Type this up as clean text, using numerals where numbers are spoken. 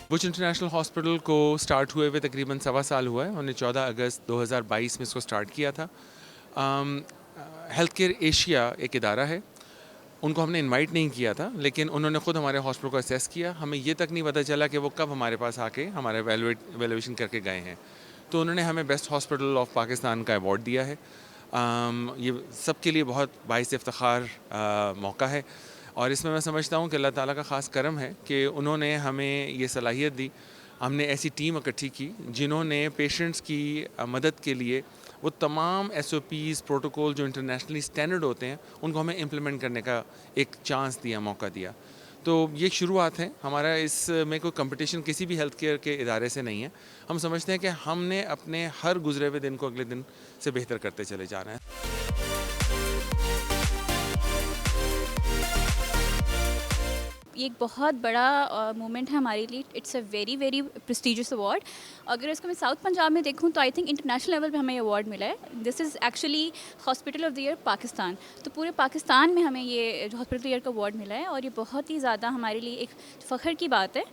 Bush international hospital को start हुए हुए तकरीबन 1.25 साल हुआ है। उन्होंने 14 अगस्त 2022 में इसको स्टार्ट किया था। हेल्थ केयर एशिया एक इदारा है, उनको हमने इनवाइट नहीं किया था, लेकिन उन्होंने ख़ुद हमारे हॉस्पिटल को असेस किया। हमें ये तक नहीं पता चला कि वो कब हमारे पास आके हमारे वैल्यूएशन करके गए हैं। तो उन्होंने हमें बेस्ट हॉस्पिटल ऑफ पाकिस्तान का अवार्ड दिया है। ये सबके लिए बहुत बाइस इफ्तिखार मौका है और इसमें मैं समझता हूँ कि अल्लाह ताला का ख़ास करम है कि उन्होंने हमें ये सलाहियत दी। हमने ऐसी टीम इकट्ठी की जिन्होंने पेशेंट्स की मदद के लिए वो तमाम SOPs प्रोटोकॉल जो इंटरनेशनली स्टैंडर्ड होते हैं उनको हमें इम्प्लीमेंट करने का एक चांस दिया, मौका दिया। तो ये शुरुआत है हमारा, इसमें कोई कंपटीशन किसी भी हेल्थ केयर के इदारे से नहीं है। हम समझते हैं कि हमने अपने हर गुजरे हुए दिन को अगले दिन से बेहतर करते चले जाना है। ये एक बहुत बड़ा मोमेंट है हमारे लिए। It's a very very prestigious award. अगर इसको मैं साउथ पंजाब में देखूँ तो आई थिंक इंटरनेशनल लेवल पे हमें ये अवार्ड मिला है। This is actually hospital of the year Pakistan. तो पूरे पाकिस्तान में हमें ये हॉस्पिटल ऑफ द ईयर का अवार्ड मिला है और ये बहुत ही ज़्यादा हमारे लिए एक फ़ख्र की बात है।